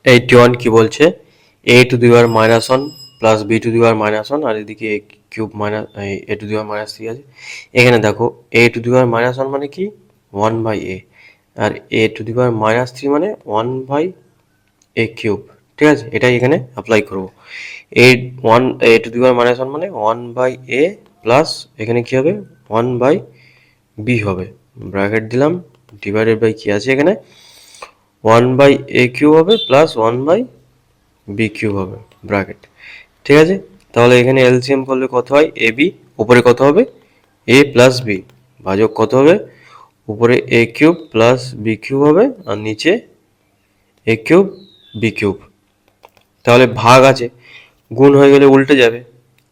81 কি বলছে, a to the power -1 plus b to the power -1 আর এদিকে a cube minus a to the power -3 আছে। এখানে দেখো a টু দি পাওয়ার -1 মানে কি 1/a, R a to the power -3 মানে 1/a কিউব। ঠিক আছে, এটাই এখানে অ্যাপ্লাই করব। a টু দি পাওয়ার -1 মানে 1/a প্লাস এখানে কি হবে 1/b হবে, ব্র্যাকেট দিলাম, ডিভাইডেড বাই কি আছে এখানে 1/a কিউব হবে প্লাস 1/b কিউব হবে, ব্র্যাকেট। ঠিক আছে, তাহলে এখানে এলসিএম করলে কত হয়, এ বি, উপরে কত হবে a প্লাস বি, ভাজক কত হবে, উপরে a cube plus b cube হবে আর নিচে a কিউব b কিউব। তাহলে ভাগ আছে, গুণ হয়ে গেলে উল্টে যাবে,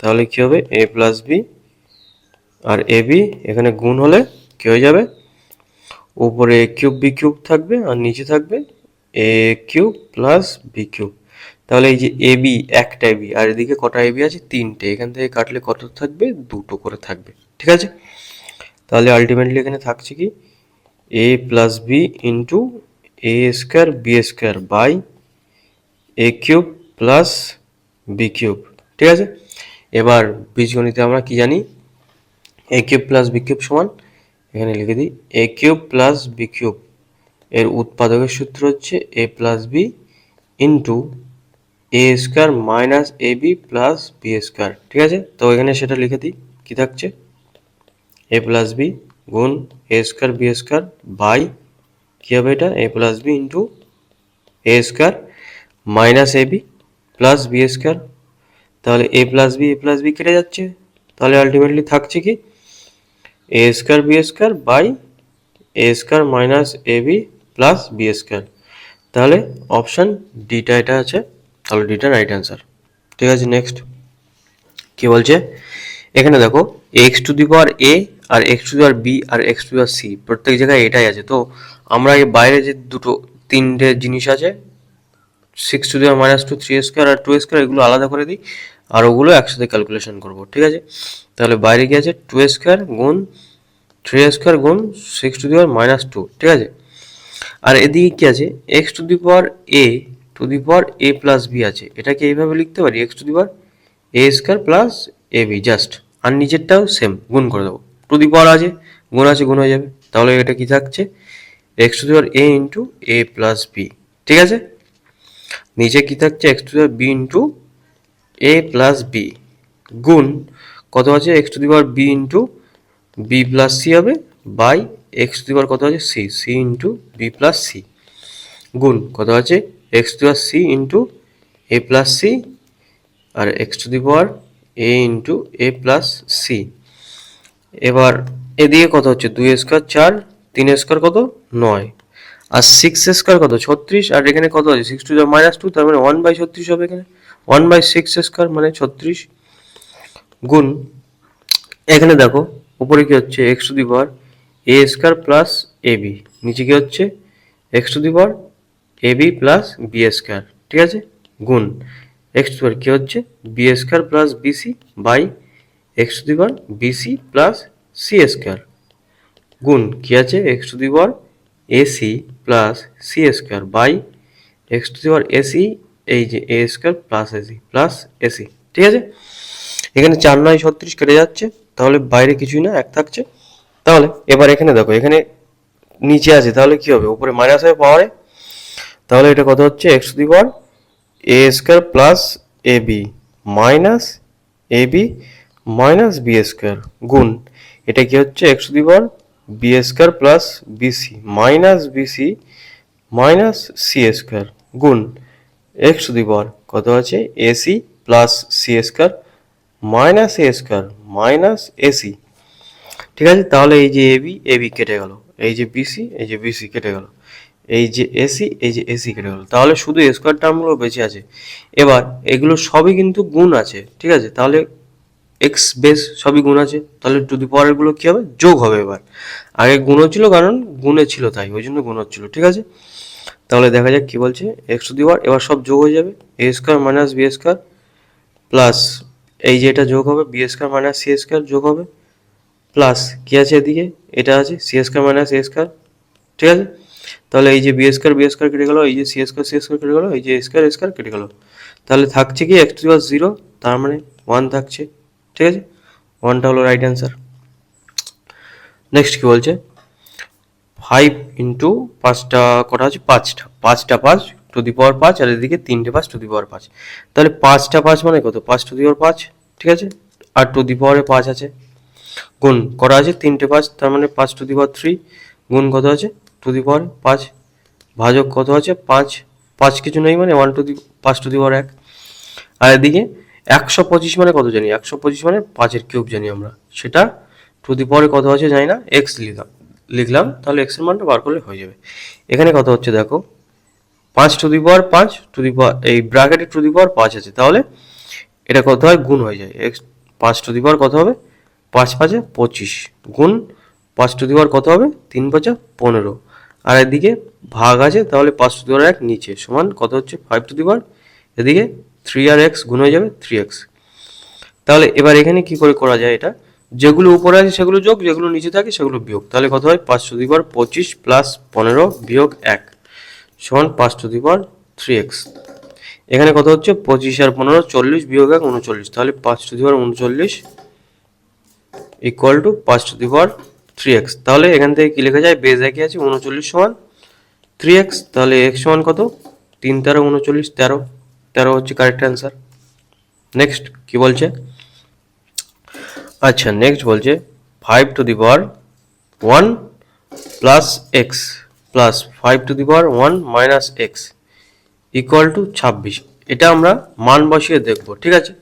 তাহলে কি হবে a প্লাস বি আর এ বি এখানে গুণ হলে কি হয়ে যাবে, উপরে a কিউব b কিউব থাকবে আর নিচে থাকবে a cube plus b cube. তাহলে এই যে এ বি একটা এ বি আর এদিকে কটা এ বি আছে, তিনটে, এখান থেকে কাটলে কত থাকবে, দুটো করে থাকবে। ঠিক আছে, তাহলে আলটিমেটলি এখানে থাকছে কি a plus B into A square B square by A cube plus B cube. ঠিক আছে, এবার বীজগণিতে আমরা কি জানি, A cube plus B cube সমান, এখানে লিখে দিই A cube plus B cube, এর উৎপাদকের সূত্র হচ্ছে A plus B into A square minus A B plus B square. ঠিক আছে, তো এখানে সেটা লিখে দিই, কি থাকছে এ প্লাস বি গুণ এ স্কোয়ার বি স্কোয়ার বাই কী হবে এটা এ plus B into A square minus A B plus B square. তাহলে এ প্লাস বি কেটে যাচ্ছে, তাহলে আলটিমেটলি থাকছে কি a square B square by a square minus A B plus B square. তাহলে option ডিটা এটা আছে, তাহলে ডিটা রাইট অ্যান্সার। ঠিক আছে, নেক্সট কি বলছে, এখানে দেখো X to the power A আর X to the power B আর X to the power C, প্রত্যেক জায়গায় এটাই আছে। তো আমরা এই বাইরে যে তিনটে জিনিস আছে 6 টু দি পাওয়ার -2 3 স্কোয়ার আর 2 স্কোয়ার, এগুলো আলাদা করে দিই আর ওগুলো একসাথে ক্যালকুলেশন করব। ঠিক আছে, তাহলে বাইরে কি আছে 2 স্কোয়ার গুণ 3 স্কোয়ার গুণ 6 টু দি পাওয়ার -2। ঠিক আছে, আর এদিকে কি আছে x to the power a to the power a plus b আছে, এটাকে এইভাবে লিখতে পারি x to the power A square plus A b just, আর নিচেরটাও সেম গুণ করে দেবো, টু দি পাওয়ার আছে গুণ হয়ে যাবে। তাহলে এটা কি থাকছে X to the power A into A plus B. ঠিক আছে, নিচে কি থাকছে X to the power B into A plus B গুণ কত আছে x to the power B into B plus C হবে by X to the power কত আছে C, C into B plus C গুণ কত আছে x to the power C into A plus C আর X to the power A into A plus C. এবার এদিকে কত হচ্ছে 2 স্কোয়ার 4, 3 স্কোয়ার কত 9 আর 6 স্কোয়ার কত 36, আর এখানে কত আছে 6 টু দি পাওয়ার -2, তার মানে 1/36 হবে, এখানে 1/6 স্কোয়ার মানে 36 গুণ এখানে দেখো উপরে কি হচ্ছে x to the power A square plus A B, নিচে কি হচ্ছে x to the power A B plus B square. ঠিক আছে, গুণ এক্স টু দি পাওয়ার কি হচ্ছে B square plus BC by X to the power BC plus C square গুণ কি আছে x to the power AC plus C square by X to the power AC, এই যে A square plus AC plus AC. ঠিক আছে, এখানে 4 9 36 কেটে যাচ্ছে, তাহলে বাইরে কিছুই না এক থাকছে। তাহলে এবার এখানে দেখো এখানে নিচে আছে, তাহলে কি হবে উপরে মাইনাস হবে পাওয়ারে, তাহলে এটা কত হচ্ছে x to the power A square plus A b minus A b minus b square গুণ এটা কি হচ্ছে x to the power b square plus b c minus b c minus c square গুণ এক্স টু দি পাওয়ার কত আছে a c plus C square minus a square minus a c. ঠিক আছে, তাহলে এই যে এবি কেটে গেল, এই যে বিসি কেটে গেল, এই যে এসি কেটে গেল, তাহলে শুধু স্কোয়ার টার্মগুলো বেঁচে আছে। এবার এগুলো সবই কিন্তু গুণ আছে। ঠিক আছে, তাহলে এক্স বেস সবই গুণ আছে, তাহলে টু দি পাওয়ার গুলো কি হবে যোগ হবে। এবার আগে গুণ হচ্ছিল কারণ গুণে ছিল তাই ওই জন্য গুণ হচ্ছিল। ঠিক আছে, তাহলে দেখা যাক কি বলছে এক্স টু দি পাওয়ার, এবার সব যোগ হয়ে যাবে a square minus b square plus এই যে এটা যোগ হবে b square minus c square যোগ হবে প্লাস কি আছে এদিকে এটা আছে c square minus a square. ঠিক আছে, তাহলে এই যে বি স্কোয়ার কেটে গেল, এই যে সি স্কোয়ার কেটে গেল, এই যে স্কোয়ার কেটে গেল, তাহলে থাকছে কি এক্স টু দি পাওয়ার 0, তার মানে 1 থাকছে। ঠিক আছে, 1টা হলো রাইট অ্যান্সার। নেক্সট কি বলছে, 5 ইন্টু 5টা কটা আছে, 5টা 5 টু দি পাওয়ার 5, আর এদিকে 3টে 5 টু দি পাওয়ার 5। তাহলে 5টা 5 মানে কত, 5 টু দি পাওয়ার 5। ঠিক আছে, আর টু দি পাওয়ারে 5 আছে, গুণ করা আছে 3টে 5, তার মানে 5 টু দি পাওয়ার 3, গুণ কত আছে টু দি পাওয়ার 5, ভাজক কত আছে 5, 5 কিছু নেই মানে 5 টু দি পাওয়ার 1। আর এদিকে 125 মানে কত জানি, 125 মানে 5-এর কিউব জানি আমরা, সেটা টু দি পাওয়ারে কত আছে জানি না, এক্স লিখলাম, তাহলে এক্স এর মানটা বার করলে হয়ে যাবে। এখানে কত হচ্ছে দেখো, 5 two the power 5 two the পাওয়ার, এই ব্র্যাকেটে টু দি পাওয়ার 5 আছে, তাহলে এটা কত হয়, গুণ হয়ে যায়। এক্স 5 টু দি পাওয়ার কত হবে, 5 5-এ 25, গুণ 5 টু দি পাওয়ার কত হবে, 3 5 15, আর এদিকে ভাগ আছে, তাহলে 5 টু দি পাওয়ার 1 নিচে সমান কত হচ্ছে 5 টু দি পাওয়ার, এদিকে 3 আর x গুণ হয়ে যাবে 3x। তাহলে এবার এখানে কি করে করা যায়, এটা যেগুলো উপরে আছে সেগুলো যোগ, যেগুলো নিচে থাকে সেগুলো বিয়োগ, তাহলে কত হয় 5 টু দি পাওয়ার 25 প্লাস 15 বিয়োগ 1 সমান 5 টু দি পাওয়ার 3x। এখানে কত হচ্ছে 25 আর 15 40 বিয়োগ 1 39, তাহলে 5 two the power 39 equal to 5 two the power 3x। তাহলে এখান থেকে কি লেখা যায়, বেজ একই আছে, 39 সমান 3x, তাহলে x সমান কত, 3 13 39, 13 হচ্ছে কারেক্ট অ্যান্সার। নেক্সট কি বলছে, আচ্ছা নেক্সট বলছে 5 two the power 1 plus x plus 5 two the power 1 minus x equal to 26। এটা আমরা মান বসিয়ে দেখব। ঠিক আছে,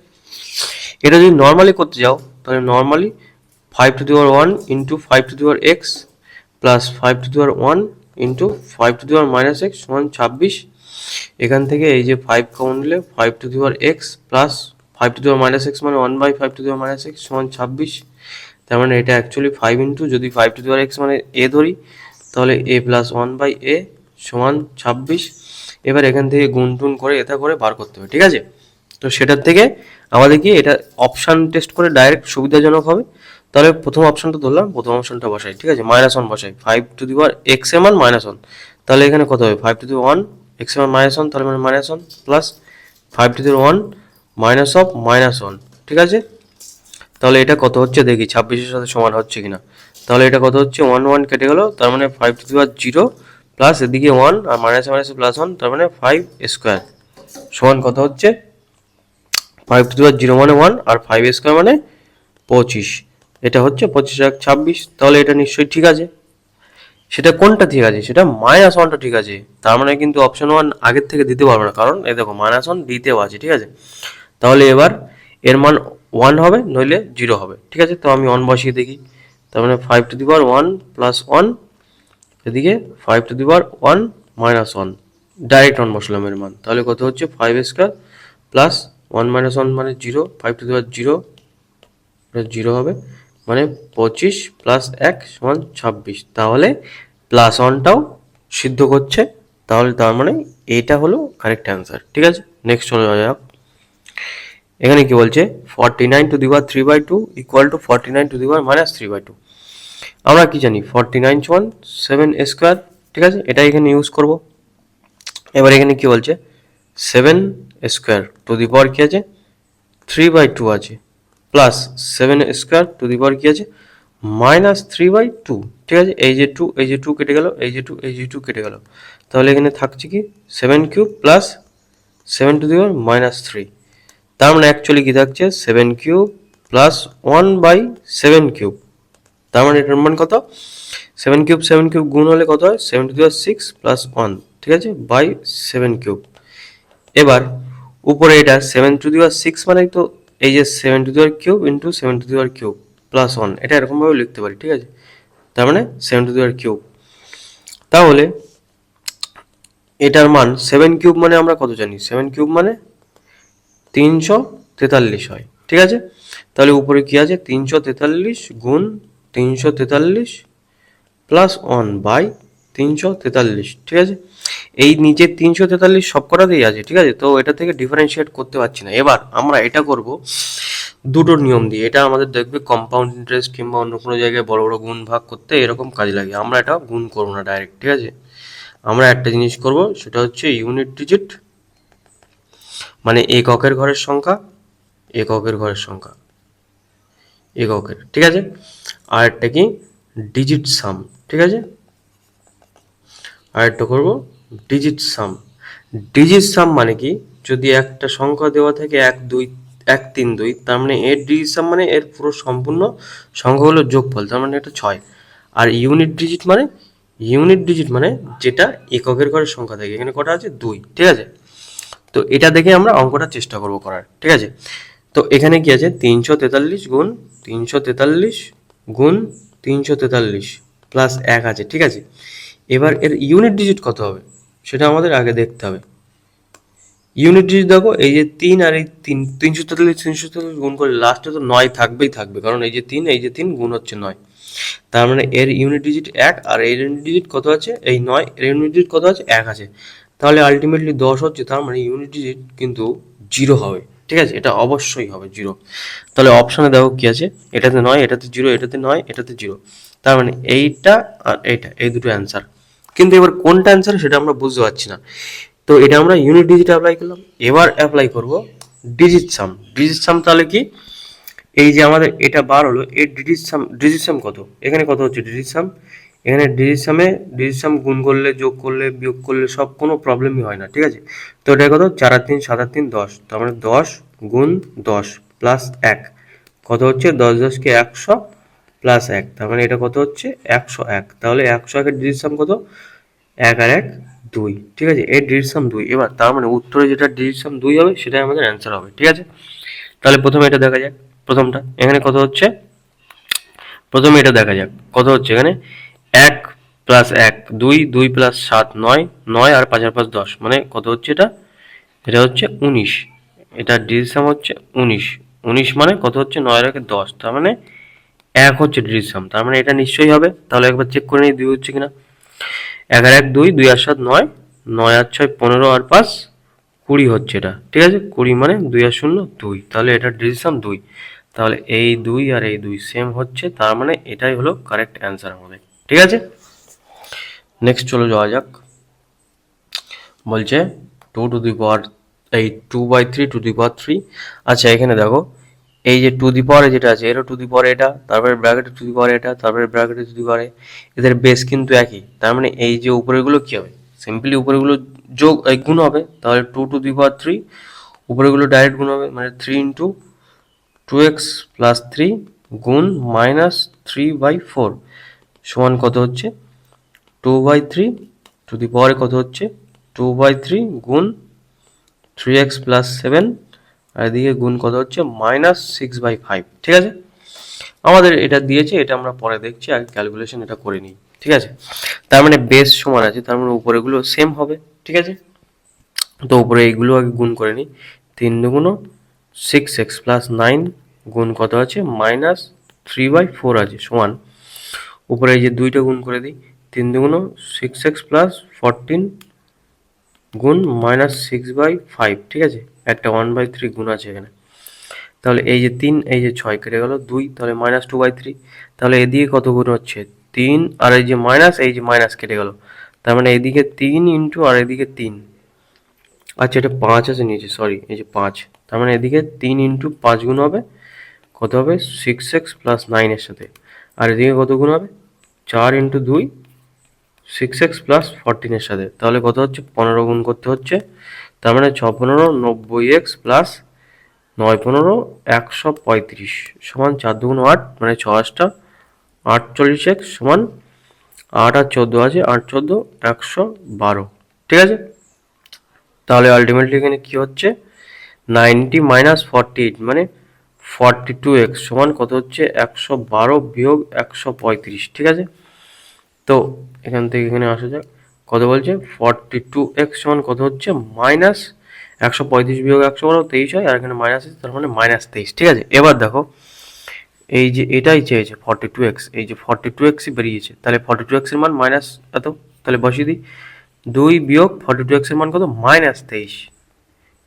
এটা যদি নর্মালি করতে যাও, তাহলে normally 5 two the power 1 into 5 two the power x plus 5 two the power 1 into 5 two the power minus x সমান 26। এখান থেকে এই যে 5 কমন নিলে 5 two the power x plus 5 two the power minus x মানে 1/5 two the power minus x সমান 26। তার মানে এটা অ্যাকচুয়ালি 5 ইন্টু, যদি 5 টু দি পাওয়ার এক্স মানে এ ধরি, তাহলে এ প্লাস 1/a সমান 26। এবার এখান থেকে গুণ টুন করে এটা করে বার করতে হবে। ঠিক আছে, তো সেটার থেকে আমাদের কি এটা অপশান টেস্ট করে ডাইরেক্ট সুবিধাজনক হবে। তাহলে প্রথম অপশানটা ধরলাম, প্রথম অপশানটা বসাই। ঠিক আছে, -1 বসাই, 5 টু দি পাওয়ার এক্স এর মান -1, তাহলে এখানে কত হবে 5 টু দি পাওয়ার 1 এক্স এর মান -1, তাহলে মানে -1 plus 5 two the power 1 minus of -1। ঠিক আছে, তাহলে এটা কত হচ্ছে দেখি 26-এর সাথে সমান হচ্ছে কিনা। তাহলে এটা কত হচ্ছে 1 1 কেটে গেল, তার মানে 5 টু দি পাওয়ার 0 প্লাস এদিকে 1 আর মাইনাসে মাইনাসে প্লাস 1, তার মানে 5 স্কোয়ার সমান কত হচ্ছে 5 টু দি পাওয়ার 0 মানে 1 আর 5 স্কোয়ার মানে 25। এটা হচ্ছে 25 আর 26, তাহলে এটা নিশ্চয়ই ঠিক আছে। সেটা কোনটা ঠিক আছে, সেটা -1টা ঠিক আছে। তার মানে কিন্তু অপশন 1 আগের থেকে দিতে পারবো না, কারণ এই দেখো -1 দিতেও আছে। ঠিক আছে, তাহলে এবার এর মান 1 হবে, নইলে 0 হবে। ঠিক আছে, তো আমি 1 বসিয়ে দেখি, তার মানে 5 টু দি পাওয়ার 1 প্লাস 1, এদিকে 5 two the power 1 minus 1, direct 1 বসলাম এর মান, তাহলে কত হচ্ছে 5 স্কোয়ার প্লাস 1 মাইনাস 1 মানে 0, 5 টু দি পাওয়ার 0, এটা 0 হবে, মানে 25 প্লাস 1 সমান 26। তাহলে প্লাস 1টাও সিদ্ধ করছে, তাহলে তার মানে এইটা হলো কারেক্ট অ্যান্সার। ঠিক আছে, নেক্সট চলে যাওয়া যাক। এখানে কি বলছে 49 two the power 3/2 equal to 49 two the power minus 3/2। আমরা কি জানি 49 সমান 7 স্কোয়ার। ঠিক আছে, এটা এখানে ইউজ করব। এবার এখানে কি বলছে 7 স্কোয়ার টু দি পাওয়ার কি আছে 3/2 আছে, plus 7 square two the power কি আছে মাইনাস 3/2। ঠিক আছে, এই যে 2 এই যে 2 কেটে গেল, এই যে 2 এই যে 2 কেটে গেল, তাহলে এখানে থাকছে কি 7 cube plus 7 two the power minus 3। তার মানে অ্যাকচুয়ালি কি থাকছে 7 কিউব প্লাস 1/7 কিউব। তার মানে এটার মান কত 7 কিউব গুণ হলে কত হয় 7 টু দি পাওয়ার 6 প্লাস 1। ঠিক আছে, বাই 7 কিউব। এবার উপরে এটা 7 টু দি পাওয়ার 6 মানে তো এই যে 7 two the power cube into 7 two the power cube plus 1, এটা এরকমভাবে লিখতে পারি। ঠিক আছে, তার মানে 7 টু দি পাওয়ার কিউব। তাহলে এটার মান 7 কিউব মানে আমরা কত জানি, 7 কিউব মানে 343 হয়। ঠিক আছে, তাহলে উপরে কি আছে 343 গুণ 343 প্লাস 1 বাই 343। ঠিক আছে, এই নিচে 343 সবকটাতেই আছে। ঠিক আছে, তো এটা থেকে ডিফারেন্সিয়েট করতে পারছি না। এবার আমরা এটা করব দুটো নিয়ম দিয়ে। এটা আমাদের দেখবে কম্পাউন্ড ইন্টারেস্ট কিংবা অন্য কোনো জায়গায় বড় বড় গুণ ভাগ করতে এরকম কাজে লাগে। আমরা এটা গুণ করবো না ডাইরেক্ট। ঠিক আছে, আমরা একটা জিনিস করব, সেটা হচ্ছে ইউনিট ডিজিট, মানে এককের ঘরের সংখ্যা, এককের ঘরের সংখ্যা, এককের, ঠিক আছে। আর একটা কি ডিজিট সাম, ঠিক আছে। আর একটা করবো ডিজিট সাম। ডিজিট সাম মানে কি, যদি একটা সংখ্যা দেওয়া থাকে 1 2 1 3 2, তার মানে এর ডিজিট সাম মানে এর পুরো সম্পূর্ণ সংখ্যাগুলোর যোগফল, তার মানে এটা 6। আর ইউনিট ডিজিট মানে, ইউনিট ডিজিট মানে যেটা এককের ঘরের সংখ্যা থাকে, এখানে কটা আছে 2, ঠিক আছে। তো এটা দেখে আমরা অঙ্কটা চেষ্টা করব করার, ঠিক আছে। তো এখানে কি আছে, 343 গুণ 343 গুণ 343 প্লাস 1 আছে, ঠিক আছে। এবার এর ইউনিট ডিজিট কত হবে সেটা আমাদের আগে দেখতে হবে। ইউনিট ডিজিট দেখো, এই যে 3 আর এই 343 গুণ করে লাস্টে তো 9 থাকবেই থাকবে, কারণ এই যে 3 এই যে 3 গুণ হচ্ছে 9, তার মানে এর ইউনিট ডিজিট 1, আর এর ইউনিট ডিজিট কত আছে, এই 9, এর ইউনিট ডিজিট কত আছে, 1 আছে। তাহলে আলটিমেটলি 10 হচ্ছে, তার মানে ইউনিট ডিজিট কিন্তু 0 হবে, ঠিক আছে, এটা অবশ্যই হবে 0। তাহলে অপশানে দেখো কি আছে, এটাতে 9, এটাতে 0, এটাতে 9, এটাতে 0, তার মানে এইটা আর এইটা, এই দুটো অ্যান্সার। কিন্তু এবার কোনটা অ্যান্সার সেটা আমরা বুঝতে পারছি না। তো এটা আমরা ইউনিট ডিজিট অ্যাপ্লাই করলাম, এবার অ্যাপ্লাই করব ডিজিট সাম। ডিজিট সাম তাহলে কি, এই যে আমাদের এটা বার হলো, এর ডিজিট সাম, ডিজিট সাম কত, এখানে কত হচ্ছে ডিজিট সাম, এখানে ডিজিট সাম গুণ করলে, যোগ করলে, বিয়োগ করলে সব কোনো প্রবলেমই হয় না, ঠিক আছে। তো এটা কত, 4 আর 3 7 আর 3 10, তার মানে 10 গুণ 10 প্লাস 1 কত হচ্ছে, 10 10 কে 100 প্লাস 1, তার মানে এটা কত হচ্ছে 101। তাহলে 101 এর ডিজিট সাম কত, 1 আর 1 2, ঠিক আছে, এর ডিজিট সাম 2। এবার তার মানে উত্তরে যেটা ডিজিট সাম 2 হবে সেটাই আমাদের অ্যান্সার হবে, ঠিক আছে। তাহলে প্রথমে এটা দেখা যাক, প্রথমটা এখানে কত হচ্ছে, প্রথমে এটা দেখা যাক কত হচ্ছে, এখানে 1 প্লাস 1 2, 2 প্লাস 7 9, 9 আর 5 আর 5 10, মানে কত হচ্ছে এটা, এটা হচ্ছে 19, এটা ডিজিট সাম হচ্ছে 19, 19 মানে কত হচ্ছে, 9 আর 1 10, তার মানে 1 হচ্ছে ডিজিট সাম, তার মানে এটা নিশ্চয়ই হবে। তাহলে একবার চেক করে নিই 2 হচ্ছে কিনা, 1 আর 1 2, 2 আর 7 9, 9 আর 6 15 আর 5 20 হচ্ছে এটা, ঠিক আছে। 20 মানে 2 আর 0 2, তাহলে এটা ডিজিট 2। তাহলে এই 2 আর এই 2 সেম হচ্ছে, তার মানে এটাই হলো কারেক্ট অ্যান্সার আমাদের, ঠিক আছে। নেক্সট চলে যাওয়া যাক, বলছে 2 টু দি পাওয়ার, এই 2/3 টু দি পাওয়ার 3। আচ্ছা এখানে দেখো, এই যে টু দি পাওয়ারে যেটা আছে, এরও টু দি পাওয়ার এটা, তারপরে ব্র্যাকেটে টু দি পাওয়ার এটা, তারপরে ব্র্যাকেটে টু দি পাওয়ার, এদের বেস কিন্তু একই, তার মানে এই যে উপরেগুলো কি হবে, সিম্পলি উপরেগুলো যোগ গুণ হবে, তাহলে 2 টু দি পাওয়ার 3, উপরেগুলো ডাইরেক্ট গুণ হবে, মানে 3 ইন্টু 2x প্লাস 3 গুণ মাইনাস 3/4 সমান কত হচ্ছে, 2/3 টু দি পাওয়ারে কত হচ্ছে, 2/3 গুণ 3x প্লাস 7, আর এদিকে গুণ কত হচ্ছে, -6/5, ঠিক আছে। আমাদের এটা দিয়েছে, এটা আমরা পরে দেখছি, আগে ক্যালকুলেশন এটা করে নিই, ঠিক আছে। তার মানে বেস সমান আছে, তার মানে উপরেগুলো সেম হবে, ঠিক আছে। তো উপরে এইগুলো আগে গুণ করে নিই, 3 দুগুণ 6x প্লাস 9 গুণ কত আছে, -3/4 আছে সমান, উপরে এই যে 2টা গুণ করে দিই, 3 দুগুণ 6x প্লাস 14 গুণ -6/5, ঠিক আছে। একটা 1/3 গুণ আছে এখানে, তাহলে এই যে 3 এই যে 6 কেটে গেল 2, তাহলে -2/3, তাহলে এদিকে কত গুণ হচ্ছে 3, আর এই যে মাইনাস কেটে গেল, তার মানে এদিকে 3 ইন্টু আর এদিকে 3, আচ্ছা এটা 5 আছে নিচে, সরি এই যে 5, তার মানে এদিকে 3 ইন্টু 5 গুণ হবে, কত হবে 6x প্লাস 9 এর সাথে, আর এদিকে কত গুণ হবে 4 ইন্টু 2 6x প্লাস 14 এর সাথে, তাহলে কত হচ্ছে 15 গুণ করতে হচ্ছে, তার মানে 6 15 90x প্লাস 9 15 135 সমান 4 দুগুণ 8, মানে 6 8টা 48x সমান 8 আর 14 আছে, 8 14 112, ঠিক আছে। তাহলে আলটিমেটলি এখানে কি হচ্ছে, 90 মাইনাস 48 মানে 42x সমান কত হচ্ছে, 112 বিয়োগ 135, ঠিক আছে। তো এখান থেকে এখানে আসা যাক, কত বলছে 42x সমান কত হচ্ছে, -135 বিয়োগ 112 23 হয়, আর এখানে মাইনাস আছে, তার মানে -23, ঠিক আছে। এবার দেখো, এই যে এটাই চেয়েছে 42x, এই যে 42xই বেরিয়েছে, তাহলে 42x এর মান মাইনাস এত, তাহলে বসিয়ে দিই, 2 বিয়োগ 42x এর মান কত, -23,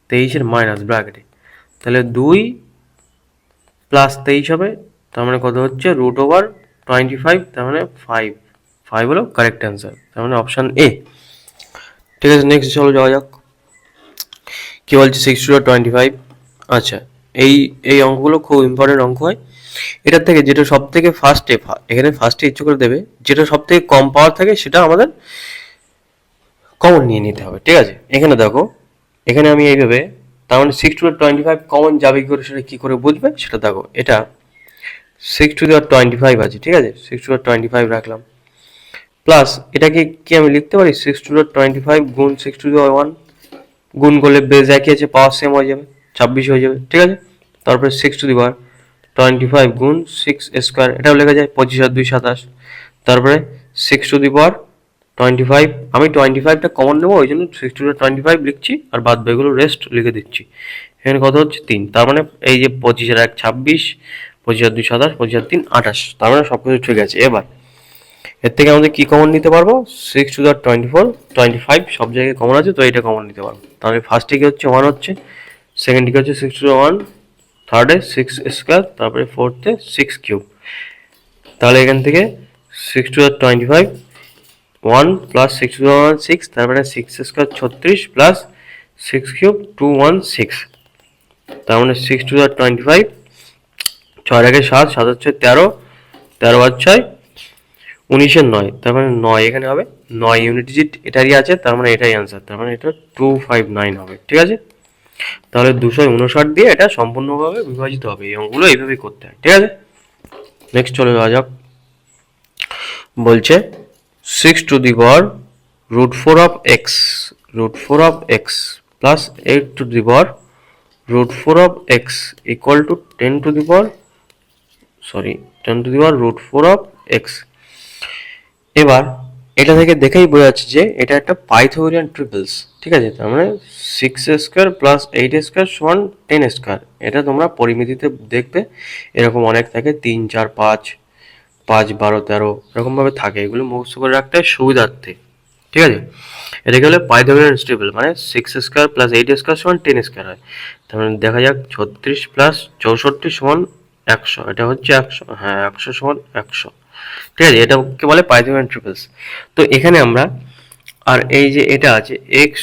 23 এর মাইনাস ব্র্যাকেটে, তাহলে 2 প্লাস 23 হবে, তার মানে কত হচ্ছে √25, তার মানে 5 হলো কারেক্ট অ্যান্সার, তার মানে অপশান এ। ঠিক আছে, নেক্সট চলো যাওয়া যাক। কি বলছে 6 to 25। আচ্ছা, এই এই অঙ্কগুলো খুব ইম্পর্টেন্ট অঙ্ক হয়। এটার থেকে যেটা সব থেকে ফার্স্টে, এখানে ফার্স্টে ইচ্ছে করে দেবে, যেটা সব থেকে কম পাওয়ার থাকে সেটা আমাদের কমন নিয়ে নিতে হবে। ঠিক আছে, এখানে দেখো, এখানে আমি এইভাবে, তার মানে 6 to 25 কমন যাবে কি করে, সেটা কি করে বুঝবে সেটা দেখো। এটা 6 to 25 আছে, ঠিক আছে, 6 to 25 রাখলাম, প্লাস এটাকে কি আমি লিখতে পারি 6 to 25 গুণ 6 to 1, গুণ করলে বেজ একই আছে, পাওয়ার সেম হয়ে যাবে, 26 হয়ে যাবে। ঠিক আছে, তারপরে 6 to 25 গুণ 6 স্কোয়ার, এটাও লেখা যায়, 25 আর 2 27। তারপরে 6 to 25, আমি 25টা কমন নেবো, ওই জন্য 6 to 25 লিখছি, আর বাদ বাকিগুলো রেস্ট লিখে দিচ্ছি। এখানে কত হচ্ছে 3, তার মানে এই যে 25 আর 1 26, 25 আর 2 27, 25 আর 3 28, তার মানে সব কিছু ঠিক আছে। এবার এর থেকে আমাদের কি কমন নিতে পারবো, 6 to 25 সব জায়গায় কমন আছে, তো এটা কমন নিতে পারবো। তাহলে ফার্স্টে কি হচ্ছে 1 হচ্ছে, সেকেন্ড দিকে হচ্ছে 6 to 1, থার্ডে 6 স্কোয়ার, তারপরে ফোর্থে 6 কিউব। তাহলে এখান থেকে 6 to 25 1 প্লাস 6 to 1 6, তারপরে 6 স্কোয়ার 36 প্লাস 6 কিউব 216, তার মানে 6 to 25, 6 আগে 7, 7 হচ্ছে 13, 13 আর 6 19 9, তার মানে 9 এখানে হবে, 9 ইউনিট ডিজিট এটারই আছে, তার মানে এটাই অ্যান্সার, তার মানে এটা 259 হবে। ঠিক আছে, তাহলে 259 দিয়ে এটা সম্পূর্ণভাবে বিভাজিত হবে। এই অঙ্কগুলো এইভাবেই করতে হয়। ঠিক আছে, নেক্সট চলে যাওয়া যাক। বলছে 6 to the power √4 of x, √4 of x plus 8 to the power √4 of x equal to 10 to the power, 10 to the power √4 of x। এবার এটা থেকে দেখেই বোঝা যাচ্ছে যে এটা একটা পাইথাগোরিয়ান ট্রিপলস। ঠিক আছে, তার মানে 6 স্কোয়ার প্লাস 8 স্কোয়ার সমান 10 স্কোয়ার। এটা তোমরা পরিমিতিতে দেখবে, এরকম অনেক থাকে, 3 4 5, 5 12 13 এরকমভাবে থাকে, এগুলো মুখস্থ করে রাখতে হয় সুবিধার্থে। ঠিক আছে, এটাকে হলে পাইথাগোরিয়ান ট্রিপল, মানে 6 স্কোয়ার প্লাস 8 স্কোয়ার সমান 10 স্কোয়ার হয়। তার মানে দেখা যাক 36 প্লাস 64 সমান 100, এটা হচ্ছে 100, হ্যাঁ 100 সমান 100। ঠিক আছে, এটাকে বলে পাইথাগোরিয়ান ট্রিপলস। তো এখানে আমরা, আর এই যে এটা আছে x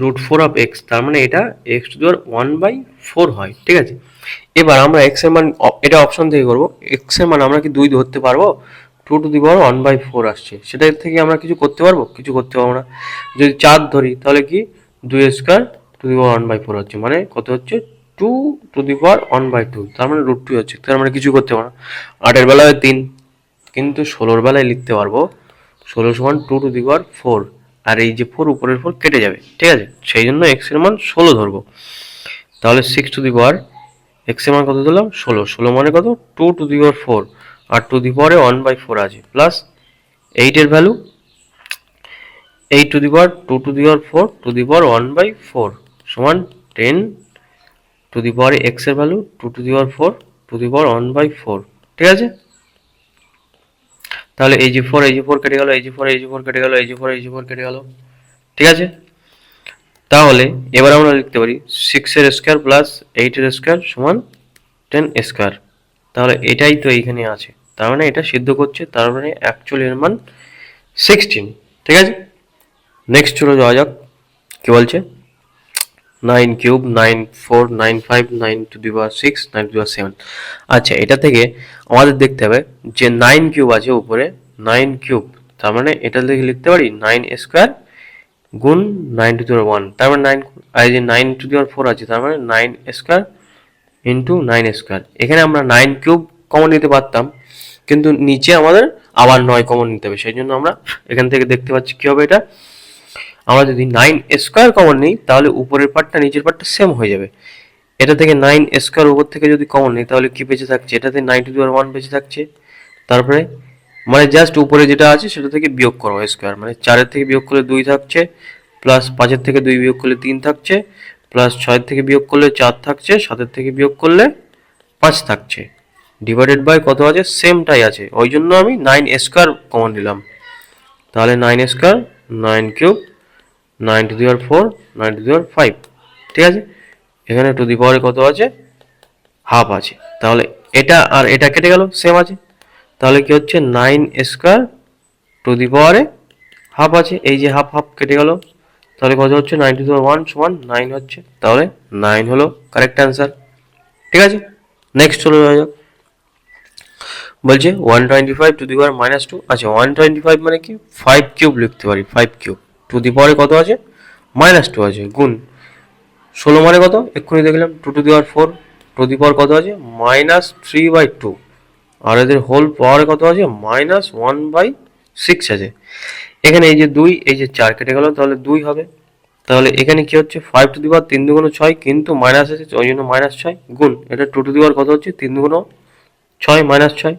√4 of x, তার মানে এটা x⁴ হয়। ঠিক আছে, এবার আমরা x এর মান, এটা অপশন থেকে করবো, x এর মান আমরা কি 2 ধরতে পারবো, 2⁴ আসছে, সেটা থেকে আমরা কিছু করতে পারবো, কিছু করতে পারবো না। যদি 4 ধরি তাহলে কি 2 স্কোয়ার √1/4 হচ্ছে, মানে কত হচ্ছে 2⁴ তার মানে √2 হচ্ছে, তার মানে কিছু করতে পারবো না। 8 বেলায় 3, কিন্তু 16 বেলায় লিখতে পারবো 16 সমান 2⁴, আর এই যে 4 উপরের 4 কেটে যাবে। ঠিক আছে, সেই জন্য x এর মান 16 ধরবো। তাহলে 6 x এর মান কত ধরলাম 16, 16 মানে কত 2⁴, আর 1/4 আছে, প্লাস 8 এর ভ্যালু 8⁴, 2⁴, 1/4 সমান 10 x এর ভ্যালু 2⁴, 1/4। ঠিক আছে, তাহলে এই যে 4 কেটে গেল, এই যে 4 কেটে গেল, এই যে 4 কেটে গেল। ঠিক আছে, তাহলে এবার আমরা লিখতে পারি 6 এর স্কোয়ার প্লাস 8 এর স্কোয়ার সমান 10 স্কোয়ার। তাহলে এটাই তো এইখানে আছে, তার মানে এটা সিদ্ধ করছে, তার মানে অ্যাকচুয়ালি এর মান 16। ঠিক আছে, নেক্সট চলে যাওয়া যাক। কি বলছে 9 কিউব 9 4 9 5 9⁶ 9⁷। আচ্ছা, এটা থেকে আমাদের দেখতে হবে যে 9 কিউব আছে উপরে, 9 কিউব, তার মানে এটা থেকে লিখতে পারি 9 স্কোয়ার গুণ 9⁴, তার মানে 9, আর এই যে 9⁴ আছে, তার মানে 9 স্কোয়ার ইন্টু 9 স্কোয়ার। এখানে আমরা 9 কিউব কমন নিতে পারতাম, কিন্তু নিচে আমাদের আবার 9 কমন নিতে হবে, সেই জন্য আমরা এখান থেকে দেখতে পাচ্ছি কি হবে, এটা আমরা যদি 9 স্কোয়ার কমন নিই তাহলে উপরের পার্টটা নিচের পার্টটা সেম হয়ে যাবে। এটা থেকে 9 স্কোয়ার উপর থেকে যদি কমন নিই তাহলে কি বেঁচে থাকছে, এটাতে 9⁴ বেঁচে থাকছে, তারপরে মানে জাস্ট উপরে যেটা আছে সেটা থেকে বিয়োগ করবো স্কোয়ার, মানে 4 থেকে বিয়োগ করলে 2 থাকছে, প্লাস 5 থেকে 2 বিয়োগ করলে 3 থাকছে, প্লাস 6 থেকে বিয়োগ করলে 4 থাকছে, 7 থেকে বিয়োগ করলে 5 থাকছে, ডিভাইডেড বাই কত আছে, সেমটাই আছে, ওই জন্য আমি 9 স্কোয়ার কমন নিলাম। তাহলে 9 স্কোয়ার 9 কিউব 9⁴ 9⁵। ঠিক আছে, এখানে টু দি পাওয়ারে কত আছে, হাফ আছে, তাহলে এটা আর এটা কেটে গেল, সেম আছে, তাহলে কি হচ্ছে 9 স্কোয়ার টু দি পাওয়ারে হাফ আছে, এই যে হাফ হাফ কেটে গেল, তাহলে কত হচ্ছে 9 টু দি পাওয়ার 1 সমান 9 হচ্ছে, তাহলে 9 হলো কারেক্ট অ্যান্সার। ঠিক আছে, নেক্সট চলে যাওয়া যাক। বলছে 125 টু দি পাওয়ার -2। আচ্ছা 125 মানে কি 5 কিউব লিখতে পারি, 5 কিউব টু দি পাওয়ারে কত আছে -2 আছে, গুণ 16 মানে কত এক্ষুনি দেখলাম 2 two the power 4 two the power কত আছে -3/2, আর এদের হোল পাওয়ারে কত আছে -1/6 আছে। এখানে এই যে 2 এই যে 4 কেটে গেল, তাহলে 2 হবে। তাহলে এখানে কি হচ্ছে 5 টু দি পাওয়ার 3 দুগুণ 6, কিন্তু মাইনাস আছে ওই জন্য -6 গুণ এটা 2 টু দি পাওয়ার কত হচ্ছে 3 দুগুণ 6 -6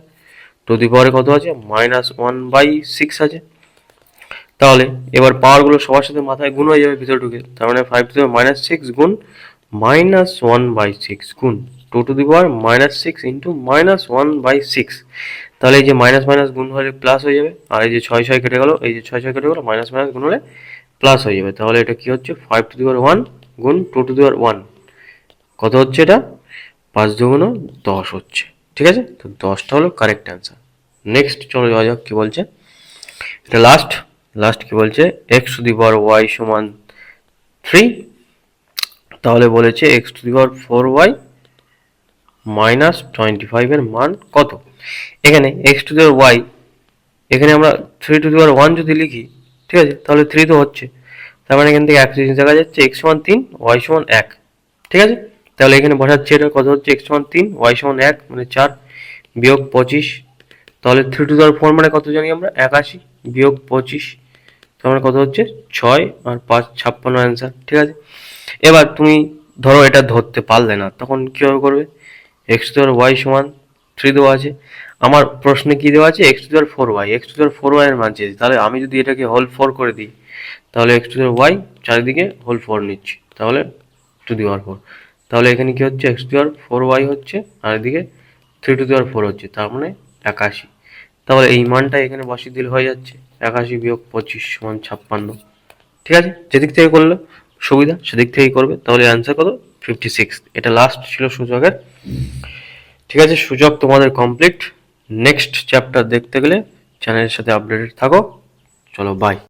টু দি পাওয়ারে কত আছে -1/6 আছে। তাহলে এবার পাওয়ারগুলো সবার সাথে মাথায় গুণ হয়ে যাবে ভিতরে ঢুকে, তার মানে 5 টু দি পাওয়ার -6 গুণ -1/6 গুণ 2 টু দি পাওয়ার -6 ইন্টু -1/6। তাহলে এই যে মাইনাস মাইনাস গুণ হলে প্লাস হয়ে যাবে, আর এই যে 6 কেটে গেল, এই যে 6 কেটে গেল, মাইনাস মাইনাস গুণ হলে প্লাস হয়ে যাবে। তাহলে এটা কি হচ্ছে 5 টু দি পাওয়ার 1 গুণ 2 টু দি পাওয়ার 1, কত হচ্ছে এটা 5 দুগুণ 10 হচ্ছে। ঠিক আছে, তো 10টা হলো কারেক্ট অ্যান্সার। নেক্সট চলে যাওয়া যাক কি বলছে, এটা লাস্ট কি বলছে x two the power y সমান 3। তাহলে বলেছে x two the power 4y -25 এর মান কত। এখানে x two the power y, এখানে আমরা 3 টু দি পাওয়ার 1 যদি লিখি, ঠিক আছে, তাহলে 3 তো হচ্ছে, তার মানে এখান থেকে এক জিনিস দেখা যাচ্ছে x সমান 3 y সমান 1। ঠিক আছে, তাহলে এখানে বসাচ্ছি এটা কত হচ্ছে x সমান 3 y সমান 1 মানে 4 বিয়োগ 25। তাহলে 3 টু দি পাওয়ার 4 মানে কত জানি আমরা 81 বিয়োগ 25, তার মানে কত হচ্ছে 6 আর 5 56 অ্যান্সার। ঠিক আছে, এবার তুমি ধরো এটা ধরতে পারলে না, তখন কীভাবে করবে, X to the power Y সমান 3 দেওয়া আছে, আমার প্রশ্নে কি দেওয়া আছে x to the power 4y, X to the power 4y এর মান চেয়েছি। তাহলে আমি যদি এটাকে হোল 4 করে দিই, তাহলে X to the power Y চারিদিকে হোল 4 নিচ্ছি, তাহলে টু দি পাওয়ার 4। তাহলে এখানে কি হচ্ছে x to the power 4y হচ্ছে, আর এদিকে 3 টু দি পাওয়ার 4 হচ্ছে, তার মানে 81। তাহলে এই মানটা এখানে বসিয়ে দিলে হয়ে যাচ্ছে 81 বিয়োগ 25 সমান 56। ঠিক আছে, যেদিক থেকে করলে সুবিধা সেদিক থেকেই করবে। তাহলে অ্যান্সার কত 56। এটা লাস্ট ছিল সূচকের। ঠিক আছে, সূচক তোমাদের কমপ্লিট। নেক্সট চ্যাপ্টার দেখতে গেলে চ্যানেলের সাথে আপডেটেড থাকো। চলো বাই।